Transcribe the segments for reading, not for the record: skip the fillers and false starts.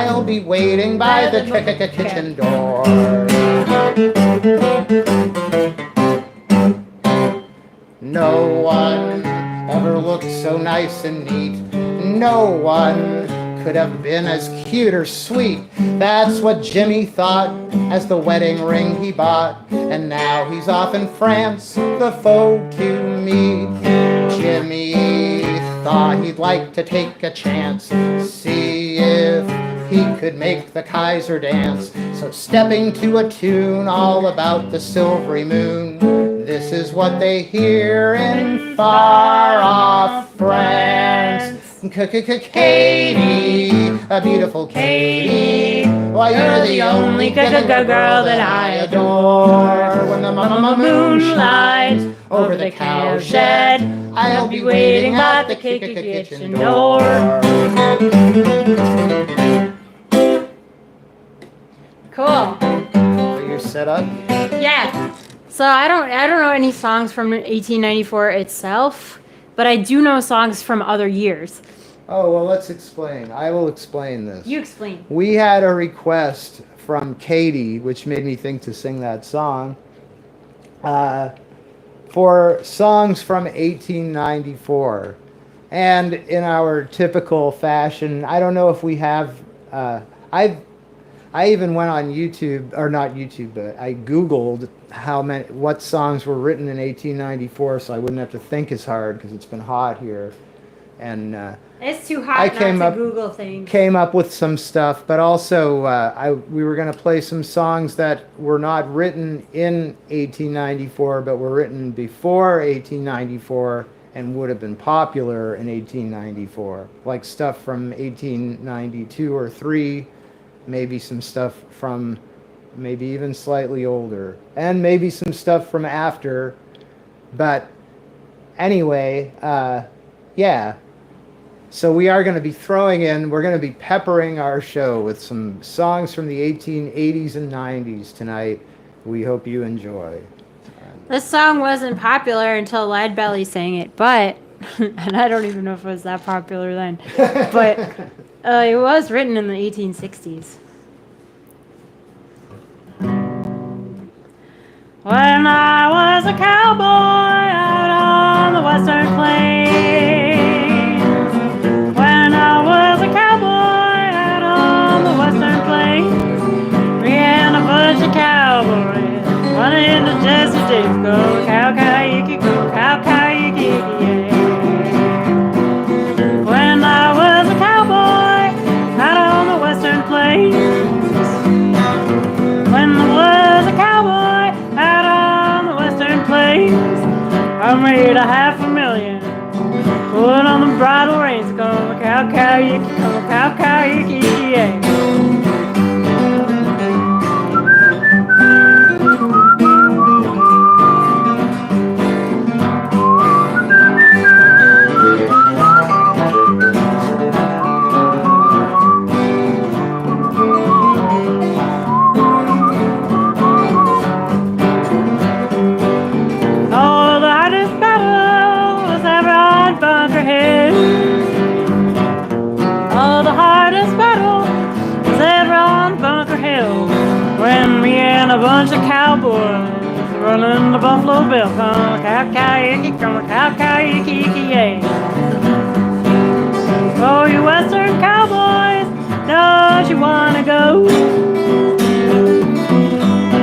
I'll be waiting by the kitchen door. No one ever looked so nice and neat. No one could have been as cute or sweet. That's what Jimmy thought as the wedding ring he bought. And now he's off in France, the foe to meet. Jimmy thought he'd like to take a chance, see if he could make the Kaiser dance. So stepping to a tune all about the silvery moon, this is what they hear in far-off France. Katie, a beautiful Katie, why you're the only girl that I adore. When the moon shines over the cowshed, I'll be waiting at the kitchen door. Cool. So you're set up? Yeah. So I don't know any songs from 1894 itself, but I do know songs from other years. Oh, well, let's explain. I will explain this. You explain. We had a request from Katie, which made me think to sing that song, for songs from 1894. And in our typical fashion, I don't know if we have, I even went on YouTube, or not YouTube, but I Googled what songs were written in 1894, so I wouldn't have to think as hard because it's been hot here. And it's too hot not to Google things. Came up with some stuff, but also we were going to play some songs that were not written in 1894, but were written before 1894 and would have been popular in 1894, like stuff from 1892 or 3. Maybe some stuff from maybe even slightly older, and maybe some stuff from after. But anyway, yeah. So we are going to be we're going to be peppering our show with some songs from the 1880s and 90s tonight. We hope you enjoy. This song wasn't popular until Leadbelly sang it, but, and I don't even know if it was that popular then, but it was written in the 1860s. When I was a cowboy out on the western plains, when I was a cowboy out on the western plains, me and a bunch of cowboys running to Jesse James, go cow-cow-yiki, go cow-cow-yiki, yeah. When I was a cowboy out on the western plains, when I was a cowboy out on the western plains, I made $500,000, put on the bridle reins, go cow-cow-yiki, go cow-cow-yiki, yeah. A bunch of cowboys running the Buffalo Bill, come cow-cow-yiki, come cow-cow-yiki, yeah. Oh, you western cowboys, don't you wanna go?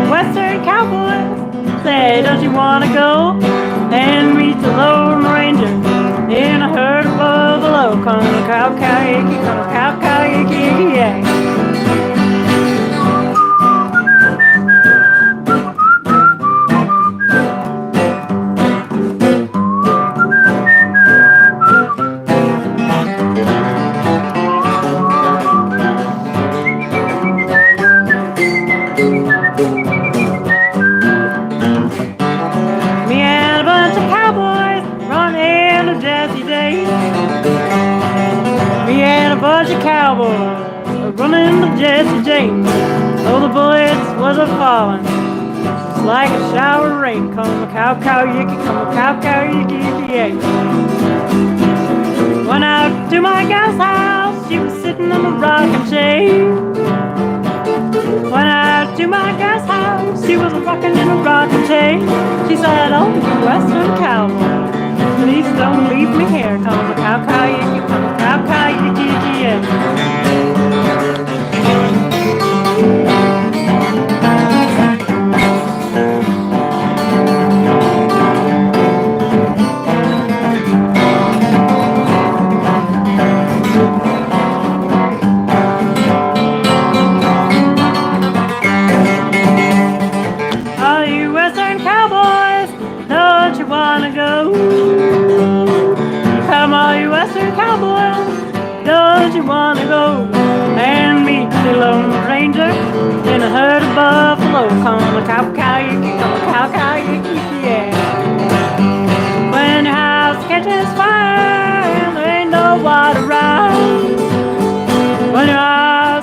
Western cowboys, say, don't you wanna go and meet the Lone Ranger in a herd of buffalo? Come cow-cow-yiki, come cow-cow-yiki, yeah. Cowboys running to Jesse James, oh the bullets was a falling, just like a shower of rain. Come a cow-cow-yiki, come a cow-cow-yiki, yeah. Went out to my gal's house, she was sitting on a rocking chair.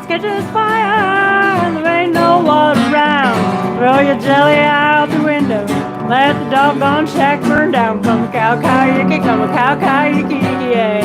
house catches fire and there ain't no one around. Throw your jelly out the window. Let the doggone shack burn down. Come a cow, cow, yicky, come a cow, cow, yicky, yicky, yay.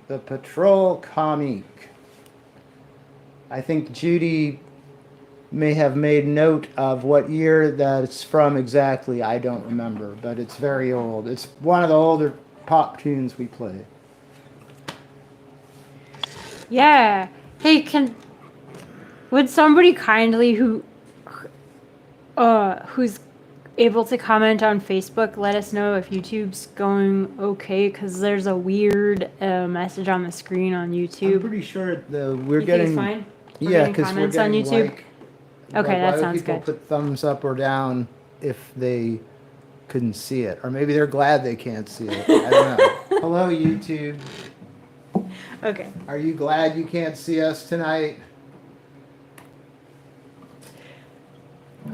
The Patrol Comique. I think Judy may have made note of what year that's from exactly. I don't remember, but it's very old. It's one of the older pop tunes we play. Yeah. Hey, would somebody kindly who's able to comment on Facebook let us know if YouTube's going okay? Because there's a weird message on the screen on YouTube. I'm pretty sure we're You getting. think it's fine? Yeah, because we're comments on getting YouTube. why Okay, that would sounds people good. put thumbs up or down if they couldn't see it, or maybe they're glad they can't see it. I don't know. Hello, YouTube. Okay. Are you glad you can't see us tonight?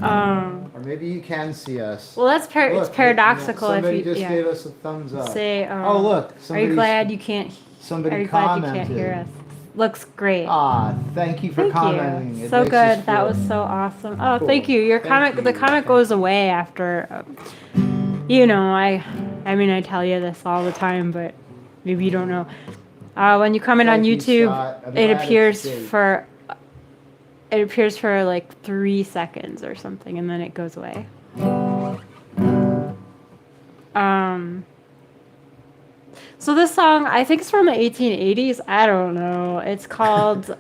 Or maybe you can see us. Well, that's Look, it's paradoxical somebody if you just gave us a thumbs up. say. Oh, look. Are you glad you can't? Somebody Are you glad you commented. can't hear us? Looks great. Ah, thank you for Thank commenting. you. It So makes us good. That feel was so awesome. Oh, cool. thank you. Your Thank comment. The you. comment goes away after. You know, I mean, I tell you this all the time, but maybe you don't know. When you comment on Thank you, YouTube, Scott. I'm it glad it's appears safe. for. It appears for like 3 seconds or something, and then it goes away. So this song, I think it's from the 1880s. I don't know. It's called The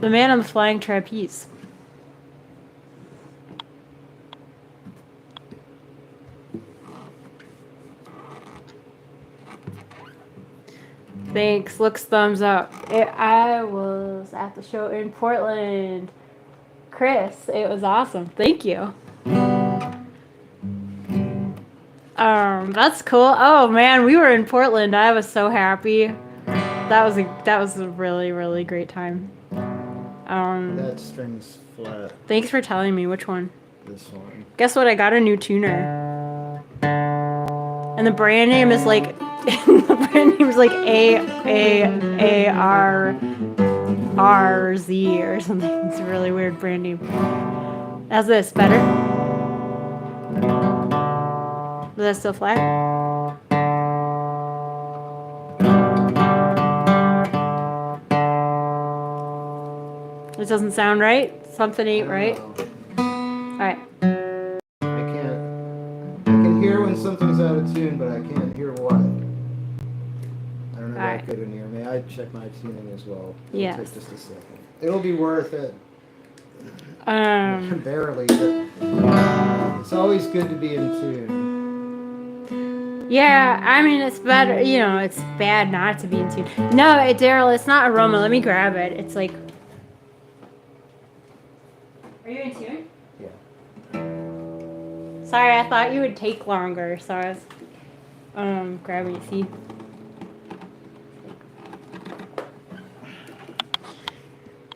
Man on the Flying Trapeze. Thanks. Looks thumbs up. I was at the show in Portland. Chris, it was awesome. Thank you. That's cool. Oh man, we were in Portland. I was so happy. That was a really, really great time. That string's flat. Thanks for telling me which one. This one. Guess what? I got a new tuner. And the brand name is like AARZ or something. It's a really weird brand name. How's this? Better? Is that still flat? It doesn't sound right? Something ain't right? Alright. I can hear when something's out of tune, but I can't hear what. I don't know if I couldn't hear. May I check my tuning as well? Yes. Take just a second. It'll be worth it. Barely, but it's always good to be in tune. Yeah, I mean, it's better, it's bad not to be in tune. No, Daryl, it's not aroma. Let me grab it. It's like... Are you in tune? Yeah. Sorry, I thought you would take longer, so I was grabbing it. See?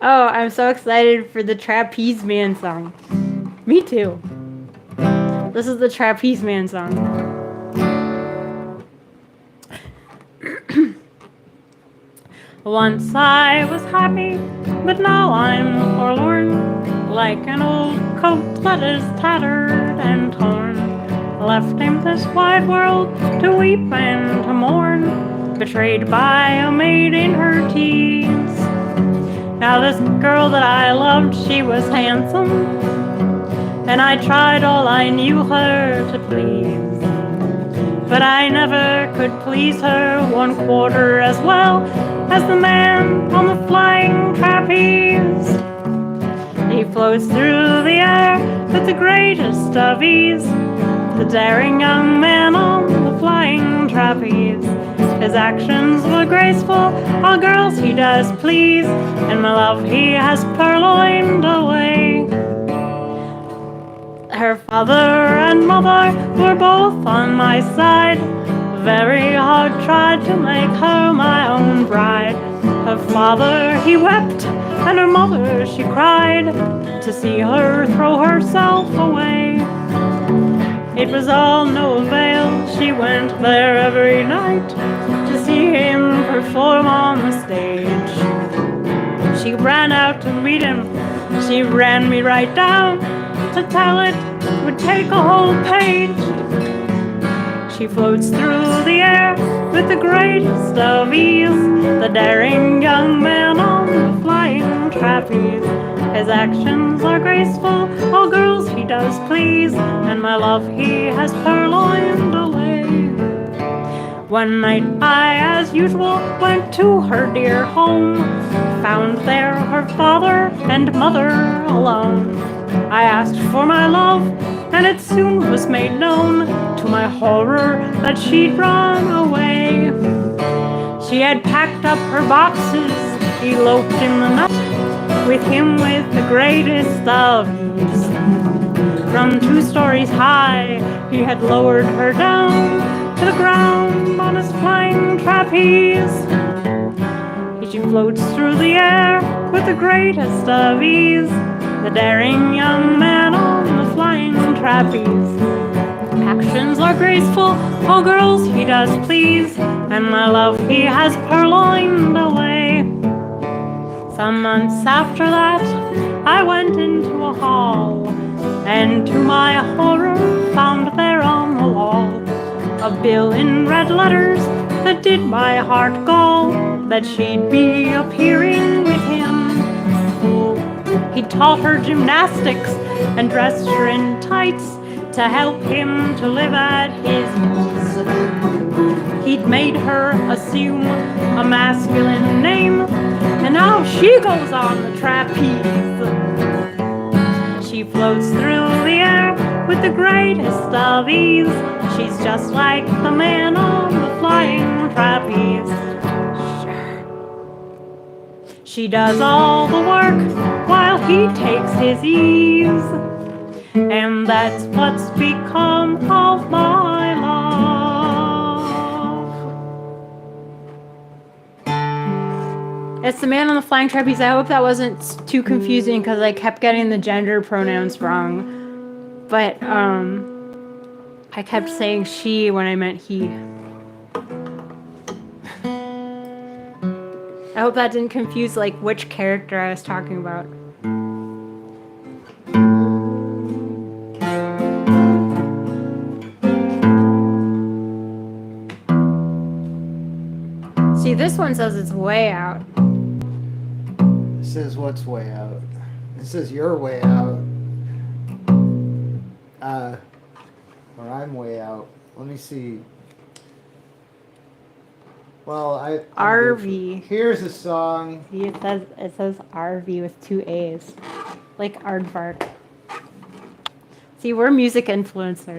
Oh, I'm so excited for the Trapeze Man song. Me too. This is the Trapeze Man song. Once I was happy, but now I'm forlorn, like an old coat that is tattered and torn. Left in this wide world to weep and to mourn, betrayed by a maid in her teens. Now this girl that I loved, she was handsome, and I tried all I knew her to please. But I never could please her 1/4 as well as the man on the flying trapeze. He floats through the air with the greatest of ease, the daring young man on the flying trapeze. His actions were graceful, all girls he does please, and my love he has purloined away. Her father and mother were both on my side, very hard tried to make her my own bride. Her father he wept, and her mother she cried, to see her throw herself away. It was all no avail, she went there every night to see him perform on the stage. She ran out to meet him, she ran me right down, to tell it would take a whole page. She floats through the air with the greatest of ease, the daring young man on the flying trapeze. His actions are graceful, all girls he does please, and my love he has purloined away. One night I, as usual, went to her dear home, found there her father and mother alone. I asked for my love, and it soon was made known, to my horror, that she'd run away. She had packed up her boxes, eloped in the night, with him with the greatest of ease. From 2 stories high, he had lowered her down to the ground on his flying trapeze. She floats through the air with the greatest of ease, the daring young man on the flying trapeze. Actions are graceful, all girls he does please, and my love he has purloined away. Some months after that, I went into a hall, and to my horror found there on the wall a bill in red letters that did my heart gall, that she'd be appearing with him. He taught her gymnastics and dressed her in tights to help him to live at his ease. He'd made her assume a masculine name, and now she goes on the trapeze. She floats through the air with the greatest of ease. She's just like the man on the flying trapeze. She does all the work while he takes his ease. And that's what's become of my love. It's the man on the flying trapeze. I hope that wasn't too confusing because I kept getting the gender pronouns wrong. But I kept saying she when I meant he. I hope that didn't confuse like which character I was talking about. See, this one says it's way out. This is what's way out. This is your way out. Or I'm way out. Let me see. Well, RV. Here's a song. See, it says RV with 2 A's, like aardvark. See, we're music influencers.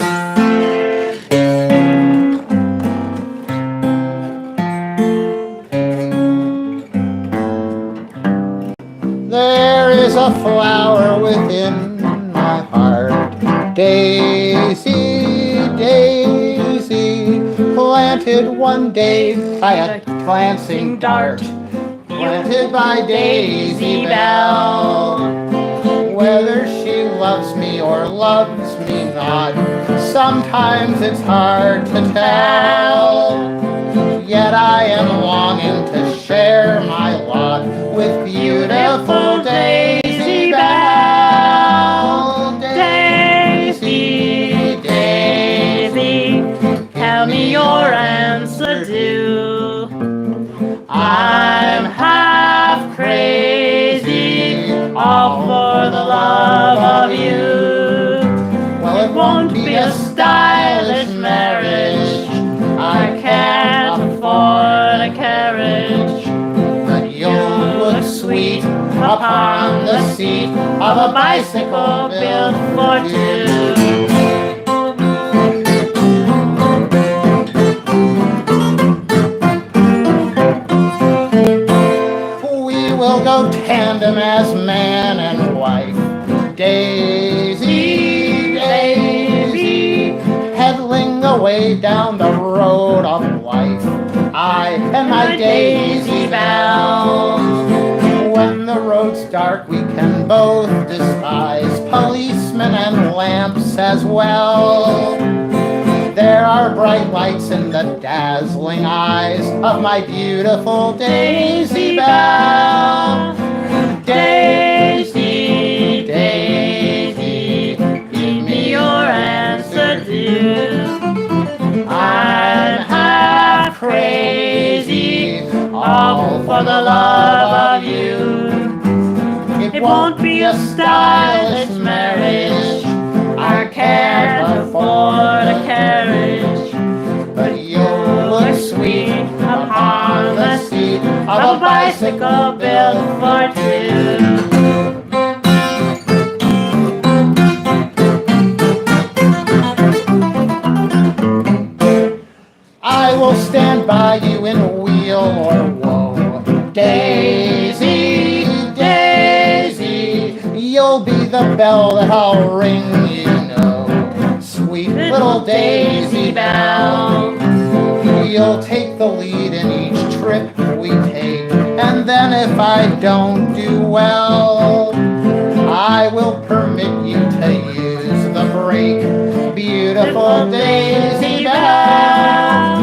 There is a flower within my heart, Daisy, Daisy, planted one day by a glancing dart, planted by Daisy Bell. Whether she loves me or loves me not, sometimes it's hard to tell. Yet I am longing to share my lot with beautiful Daisy Bell. Daisy, Daisy, tell me your answer due. I'm half crazy, all for the love of you. Well, it won't be a stylish marriage, I can't afford a carriage, but you'll look sweet upon the seat of a bicycle built for two. We will go tandem as man and wife, Daisy, Daisy, pedaling away down the road of life, I and my Daisy Bell. When the road's dark, we can both despise policemen and lamps as well. There are bright lights in the dazzling eyes of my beautiful Daisy Bell. Daisy, Daisy, give me your answer due. I'm half crazy, all for the love of you. It won't be a stylish marriage, I can't afford a carriage, but you'll look sweet upon the seat of a bicycle built for two. I will stand by you in weal or woe, Daisy, Daisy, you'll be the bell that I'll ring, you know, sweet little Daisy Bell. You'll take the lead in each trip we take, and then if I don't do well, I will permit you to use the brake, beautiful Daisy Bell.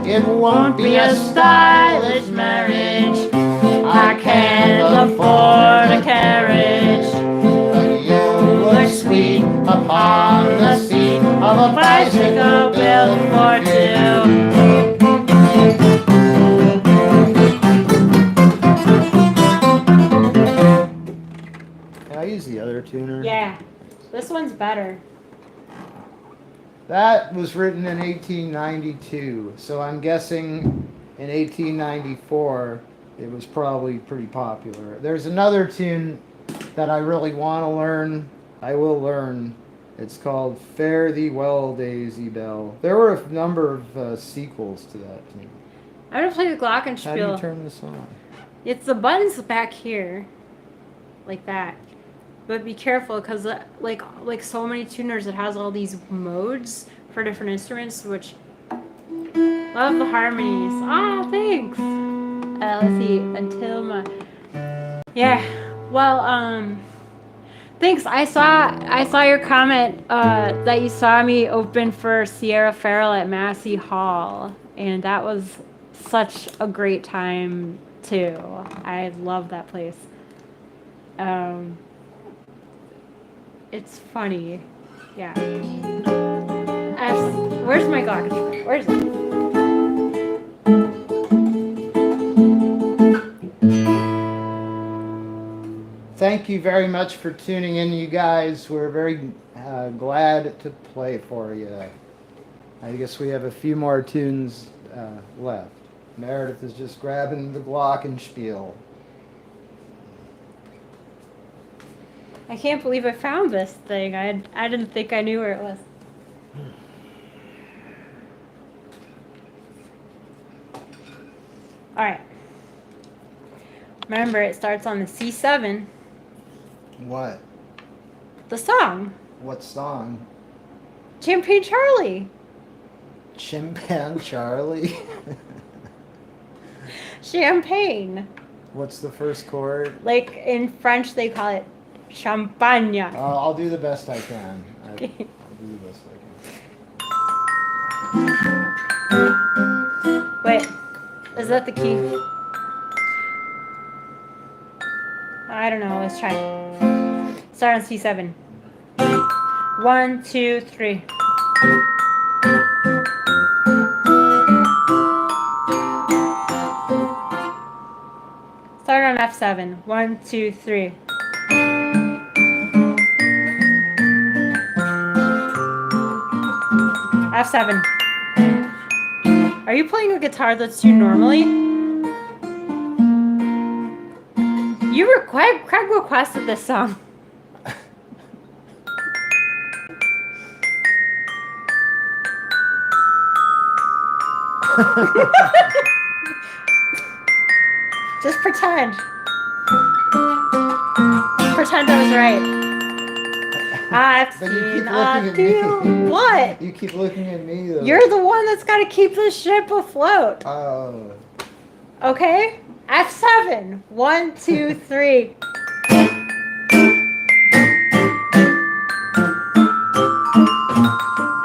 It won't be a stylish marriage, I can't afford a carriage, but you'll look sweet upon the seat of a bicycle built for two. Can I use the other tuner? Yeah, this one's better. That was written in 1892, so I'm guessing in 1894 it was probably pretty popular. There's another tune that I really want to learn. I will learn. It's called Fare Thee Well, Daisy Bell. There were a number of sequels to that tune. I'm gonna play the How do you glockenspiel. turn this on? It's the buttons back here, like that. But be careful, because like so many tuners, it has all these modes for different instruments, which love the harmonies. Ah, thanks. Let's see. Until my yeah. Well, thanks. I saw your comment that you saw me open for Sierra Farrell at Massey Hall, and that was such a great time too. I love that place. It's funny. Yeah. Where's my glockenspiel? Where's it? Thank you very much for tuning in, you guys. We're very glad to play for you. I guess we have a few more tunes left. Meredith is just grabbing the glockenspiel. I can't believe I found this thing. I didn't think I knew where it was. All right. Remember, it starts on the C7. What? The song, What song? Champagne Charlie. Chimpan Charlie? Champagne. What's the first chord? Like in French, they call it champagne. I'll do the best I can. I'll do the best I can. Wait, is that the key? I don't know. Let's try. Start on C7. 1, 2, 3. Start on F7. 1, 2, 3. F7. Are you playing a guitar that's tuned normally? Craig requested this song. Just pretend. Pretend I was right. I've But you keep seen looking a at me. deal. What? You keep looking at me though. You're the one that's got to keep the ship afloat. Oh. Okay? F7. 1, 2, 3.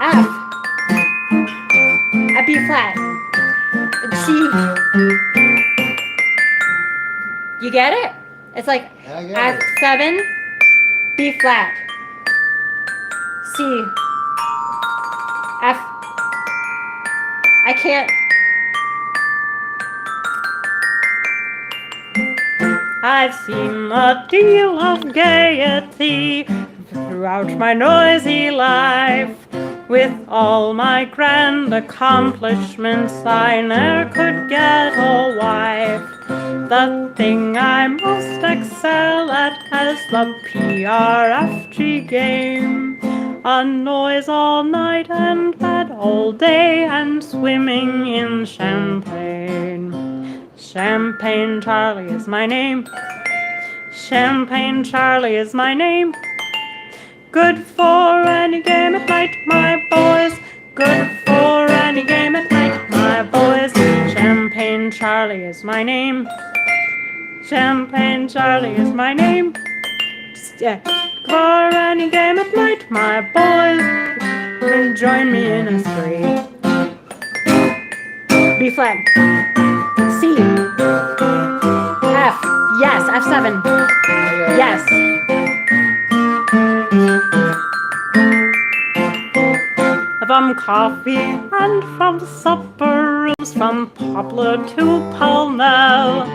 F. At B flat. C. You get it? It's like I get it. F7, B flat, C, F. I can't. I've seen a deal of gaiety throughout my noisy life. With all my grand accomplishments, I ne'er could get a wife. The thing I most excel at is the PRFG game. A noise all night and bed all day, and swimming in champagne. Champagne Charlie is my name. Champagne Charlie is my name. Good for any game at night, my boys. Good for any game at night, my boys. Champagne Charlie is my name. Champagne Charlie is my name. For any game at night, my boys. Join me in a spree. B flat. C. F. Yes, F7. Yes. From coffee and from supper rooms, from Poplar to Pall Mall,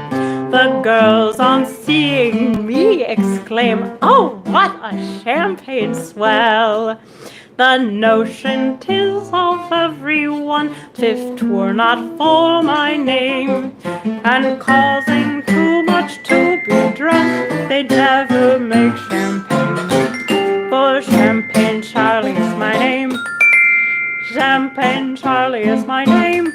the girls on seeing me exclaim, "Oh, what a champagne swell!" The notion 'tis of everyone, if 'twere not for my name, and causing too much to be drunk, they'd never make champagne. For Champagne Charlie is my name. Champagne Charlie is my name.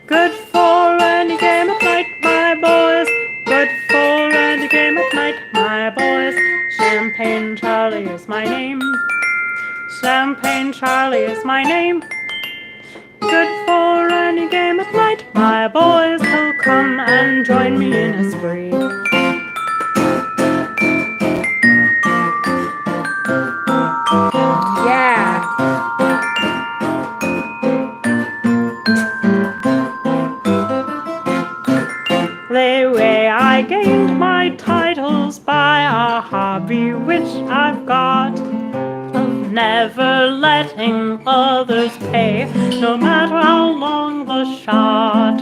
Good for any game at night, my boys. Good for any game at night, my boys. Champagne Charlie is my name. Champagne Charlie is my name. Good for any game at night, my boys. So come and join me in a spree. Yeah. The way I gained my titles by a hobby which I've got, of never letting others pay, no matter how long the shot.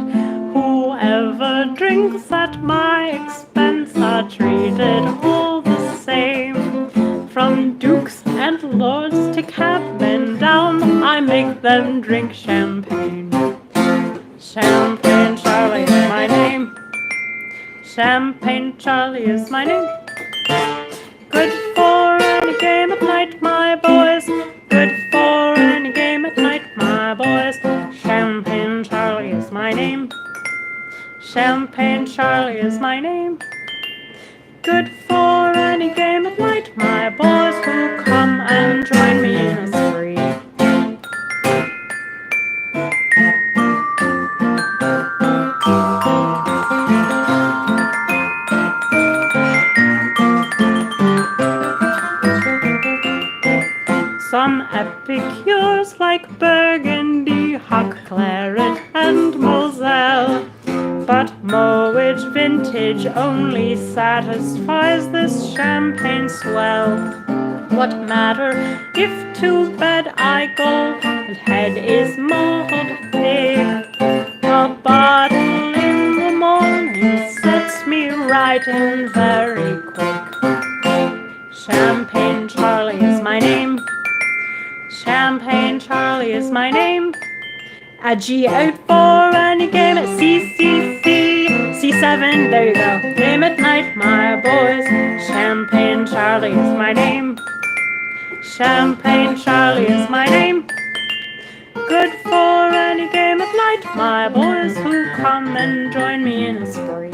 Whoever drinks at my expense are treated all the same. From dukes and lords to cabmen down, I make them drink champagne. Champagne Charlie is my name. Champagne Charlie is my name. Good for any game at night, my boys. Good for any game at night, my boys. Champagne Charlie is my name. Champagne Charlie is my name. Good for any game at night, my boys. Who come and join me in a spree. Some epicures like Burgundy, Hock, Claret, and Moselle, but Moet vintage only satisfies this champagne swell. What matter if to bed I go and head is muddled thick? A bottle in the morning sets me right in very quick. Champagne Charlie is my name. Champagne Charlie is my name. A G out for any game at C7, there you go. Game at night, my boys. Champagne Charlie is my name. Champagne Charlie is my name. Good for any game at night, my boys. Who come and join me in a spree.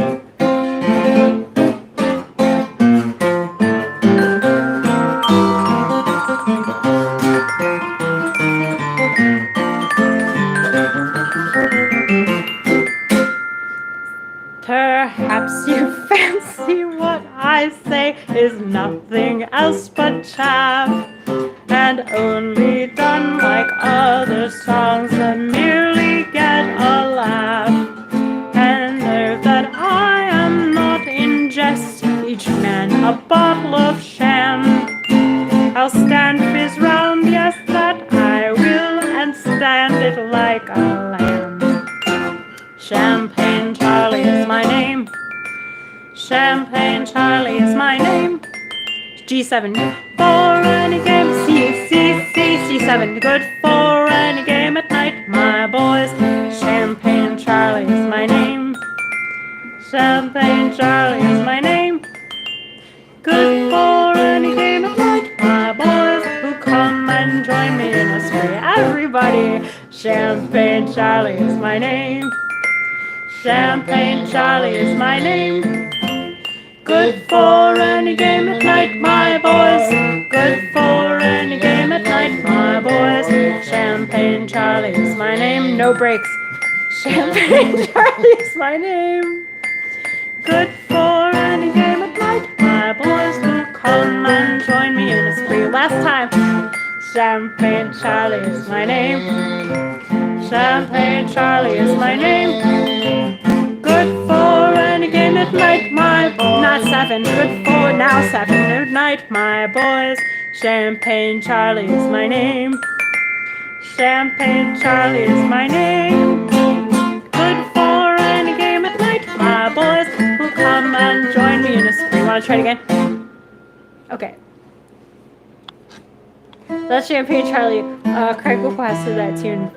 Perhaps you fancy what I say is nothing else but chaff, and only done like other songs that merely get a laugh. And know that I am not in jest, each man a bottle of sham. I'll stand fizz round, yes that I will, and stand it like a lamb. Champagne Charlie is my name. Champagne Charlie is my name. G7, for any game. C7, good for any game at night, my boys. Champagne Charlie is my name. Champagne Charlie is my name. Good for any game at night, my boys. Who come and join me in a spree. Everybody, Champagne Charlie is my name. Champagne Charlie is my name. Good for any game at night, my boys. Good for any game at night, my boys. Champagne Charlie is my name. No breaks. Champagne Charlie is my name. Good for any game at night, my boys. Who come and join me in a spree. Last time. Champagne Charlie is my name. Champagne Charlie is my name. Good for any game at night, my boys. Not 7, good for now 7 at night, my boys. Champagne Charlie is my name. Champagne Charlie is my name. Good for any game at night, my boys. Who come and join me in a spree. Want to try it again? Okay. That's Champagne Charlie. Craig requested that tune.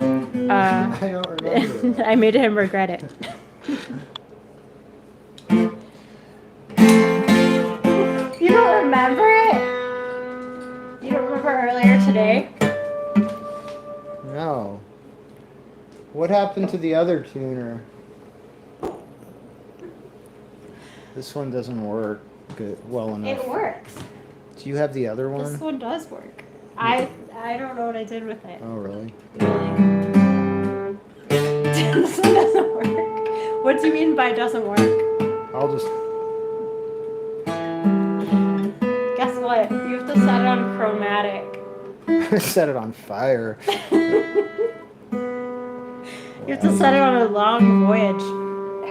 I don't remember. I made him regret it. You don't remember it? You don't remember earlier today? No. What happened to the other tuner? This one doesn't work good, well enough. It works. Do you have the other This one? one does work. I don't know what I did with it. Oh, really? Really. This one doesn't work. What do you mean by doesn't work? I'll just... Guess what? You have to set it on chromatic. set it on fire. You have to set it on a long voyage.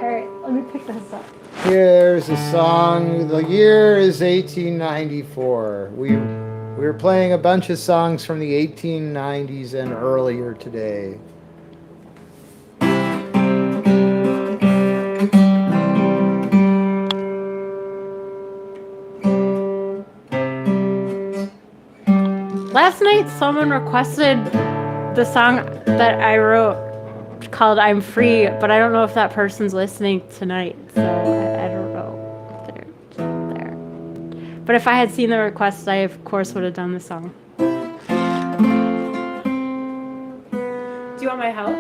Alright, let me pick this up. Here's a song. The year is 1894. We were playing a bunch of songs from the 1890s and earlier today. Last night, someone requested the song that I wrote called I'm Free, but I don't know if that person's listening tonight, so I don't know if they're there. But if I had seen the request, I, of course, would have done the song. Do you want my help?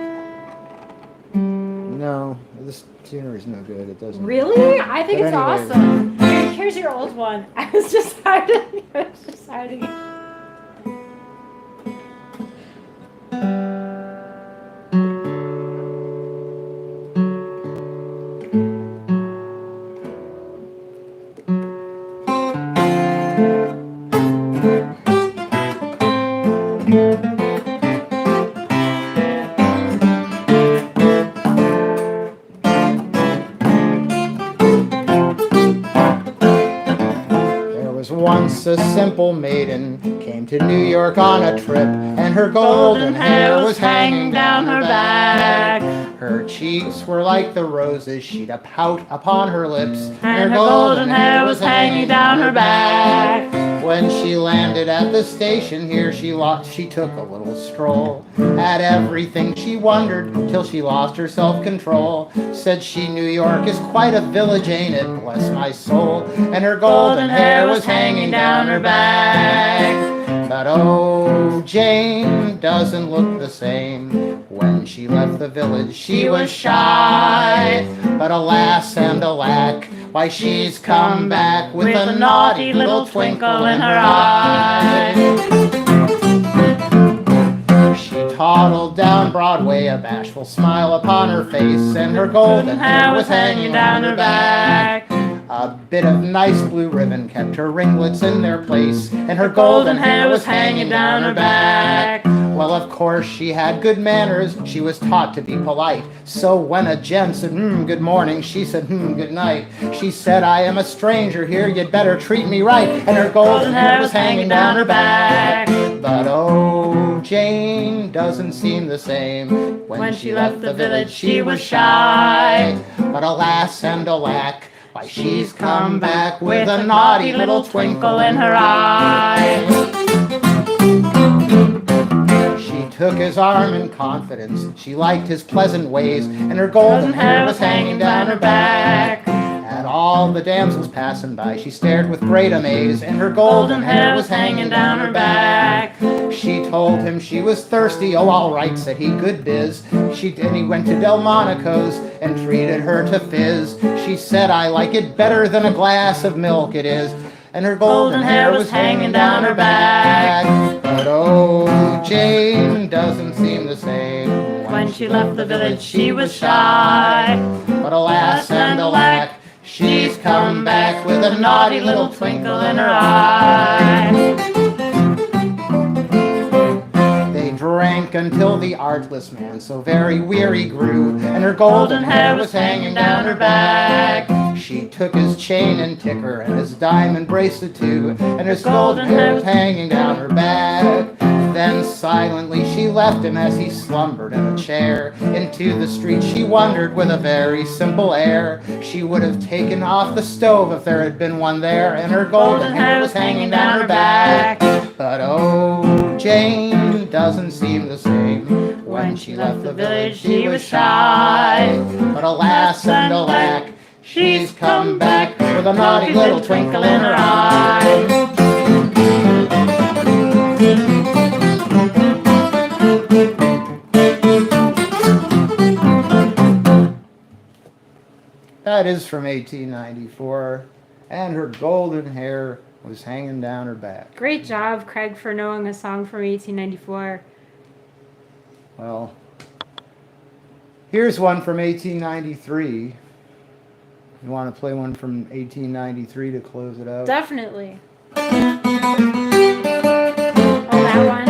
No, this tuner is no good. It doesn't... Really? I think But it's anyway. awesome. Here's your old one. I was just hiding it. Once a simple maiden came to New York on a trip, and her golden hair was hanging down her back. Her cheeks were like the roses, she'd a pout upon her lips, And her golden hair was hanging down her back. When she landed at the station here, she took a little stroll. At everything she wondered, till she lost her self-control. Said she, New York is quite a village, ain't it? Bless my soul. And her golden hair was hanging down her back. But oh, Jane doesn't look the same. When she left the village, she was shy. But alas and alack, why she's come back with a naughty little twinkle in her eye. She toddled down Broadway, a bashful smile upon her face, and her golden hair was hanging down her back. A bit of nice blue ribbon kept her ringlets in their place, and her golden hair was hanging down her back. Well, of course, she had good manners, she was taught to be polite. So when a gent said, good morning, she said, good night. She said, I am a stranger here, you'd better treat me right. And her golden hair was hanging down her back. But oh, Jane doesn't seem the same. When she left the village, she was shy. But alas and alack, why she's come back with a naughty little twinkle in her eye. She took his arm in confidence, she liked his pleasant ways, and her golden hair was hanging down her back. At all the damsels passing by, she stared with great amaze, and her golden hair was hanging down her back. She told him she was thirsty, oh all right, said he, good biz. And he went to Delmonico's and treated her to fizz. She said, I like it better than a glass of milk it is. And her golden hair was hanging down her back. But oh, Jane doesn't seem the same. When she left the village, she was shy. But alas and alack, she's come back with a naughty little twinkle in her eye. They drank until the artless man so very weary grew, and her golden hair was hanging down her back. She took his chain and ticker and his diamond bracelet too, and his golden hair was hanging down her back. Then silently she left him as he slumbered in a chair. Into the street she wandered with a very simple air. She would have taken off the stove if there had been one there, and her golden hair was hanging down her back. But oh, Jane doesn't seem the same. When she left the village, she was shy. But alas and alack, she's come back with a naughty little twinkle in her eye. That is from 1894, and her golden hair was hanging down her back. Great job, Craig, for knowing a song from 1894. Well, here's one from 1893. You want to play one from 1893 to close it out? Definitely. Oh, that one.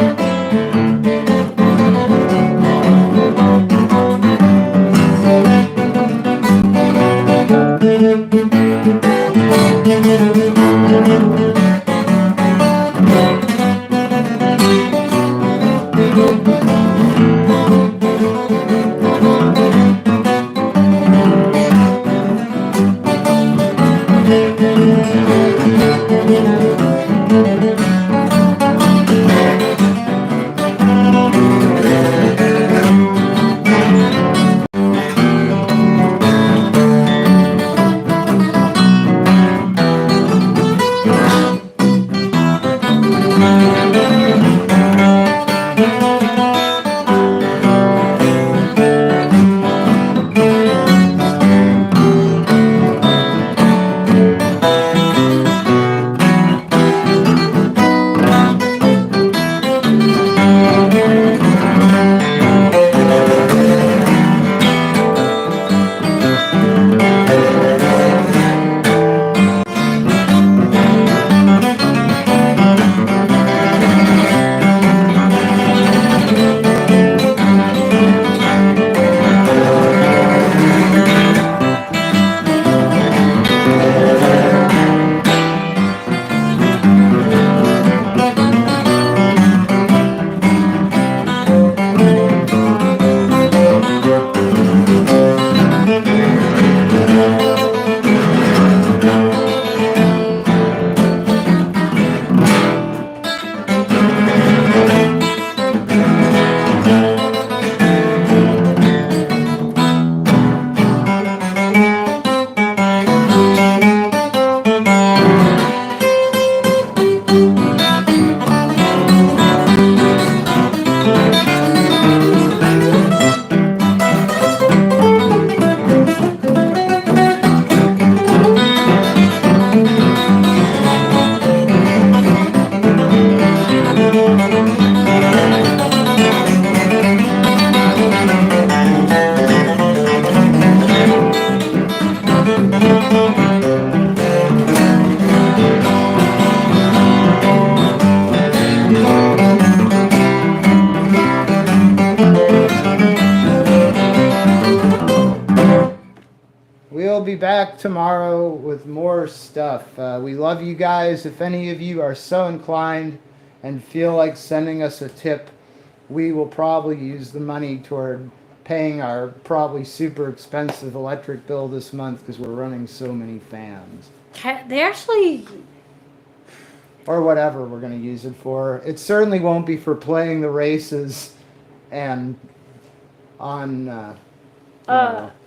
We'll be back tomorrow with more stuff. We love you guys. If any of you are so inclined and feel like sending us a tip, we will probably use the money toward paying our probably super expensive electric bill this month because we're running so many fans. They actually... Or whatever we're going to use it for. It certainly won't be for playing the races and on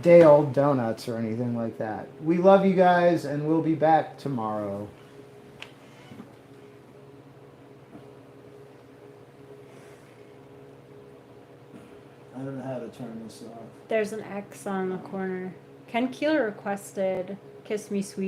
day-old donuts or anything like that. We love you guys, and we'll be back tomorrow. I don't know how to turn this off. There's an X on the corner. Ken Keeler requested Kiss Me Sweet.